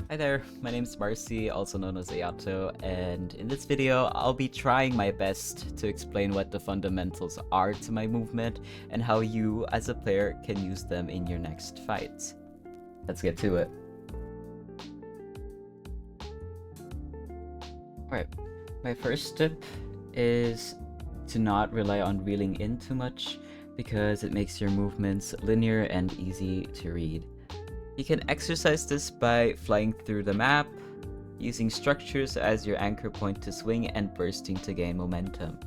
Hi there, my name is Marcy, also known as RAOT, and in this video I'll be trying my best to explain what the fundamentals are to my movement and how you as a player can use them in your next fight. Let's get to it. Alright, my first tip is to not rely on reeling in too much because it makes your movements linear and easy to read. You can exercise this by flying through the map, using structures as your anchor point to swing, and bursting to gain momentum.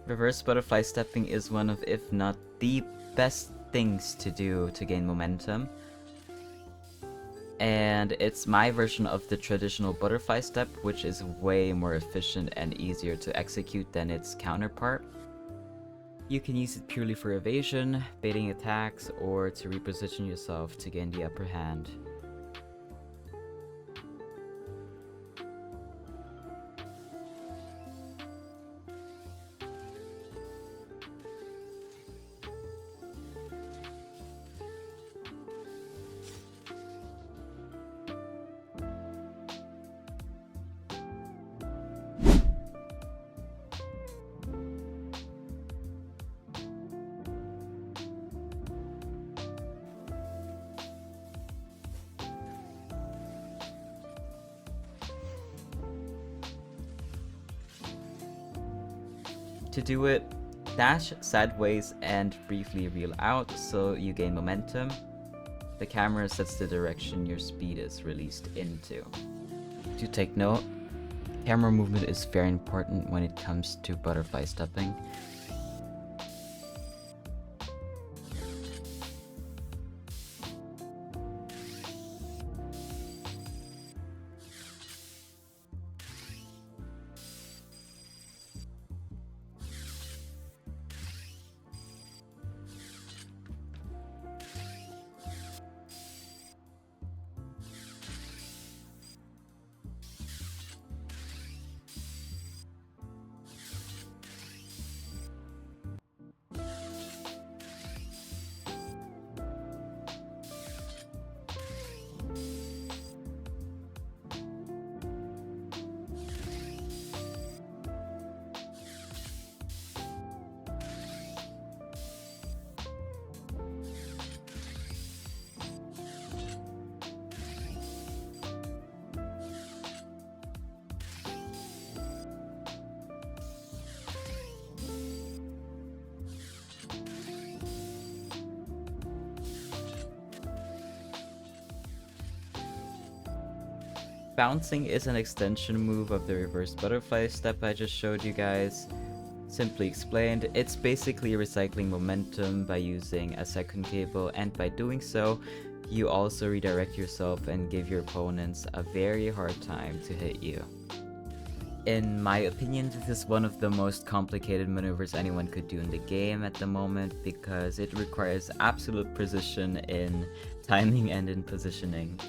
Reverse butterfly stepping is one of, if not the best things to do to gain momentum. And it's my version of the traditional butterfly step, which is way more efficient and easier to execute than its counterpart. You can use it purely for evasion, baiting attacks, or to reposition yourself to gain the upper hand. To do it, dash sideways and briefly reel out so you gain momentum. The camera sets the direction your speed is released into. To take note, camera movement is very important when it comes to butterfly stepping. Bouncing is an extension move of the reverse butterfly step I just showed you guys. Simply explained, it's basically recycling momentum by using a second cable, and by doing so, you also redirect yourself and give your opponents a very hard time to hit you. In my opinion, this is one of the most complicated maneuvers anyone could do in the game at the moment because it requires absolute precision in timing and in positioning.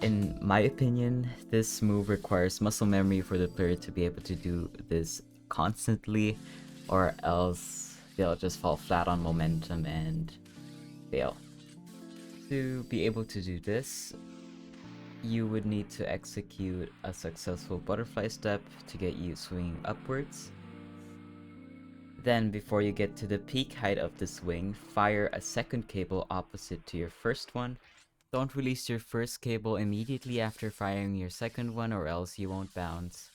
In my opinion, this move requires muscle memory for the player to be able to do this constantly, or else they'll just fall flat on momentum and fail. To be able to do this, you would need to execute a successful butterfly step to get you swinging upwards. Then, before you get to the peak height of the swing, fire a second cable opposite to your first one. Don't release your first cable immediately after firing your second one, or else you won't bounce.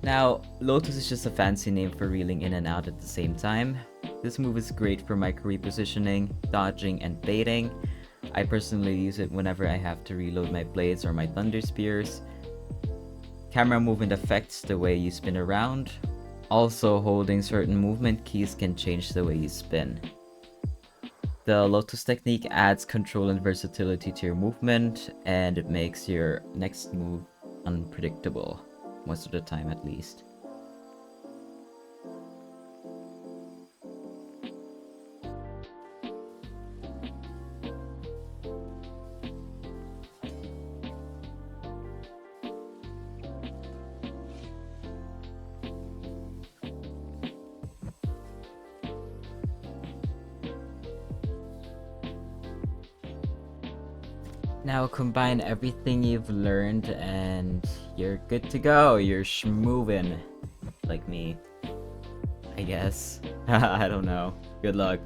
Now, Lotus is just a fancy name for reeling in and out at the same time. This move is great for micro repositioning, dodging, and baiting. I personally use it whenever I have to reload my blades or my thunder spears. Camera movement affects the way you spin around. Also, holding certain movement keys can change the way you spin. The Lotus technique adds control and versatility to your movement, and it makes your next move unpredictable, most of the time at least. Now combine everything you've learned and you're good to go. You're schmoving. Like me. I guess. I don't know. Good luck.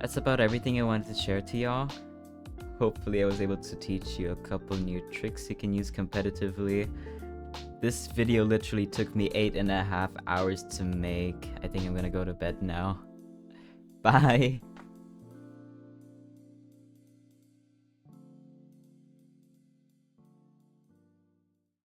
that's about everything I wanted to share to y'all. Hopefully I was able to teach you a couple new tricks you can use competitively. This video literally took me 8.5 hours to make. I think I'm gonna go to bed now. Bye!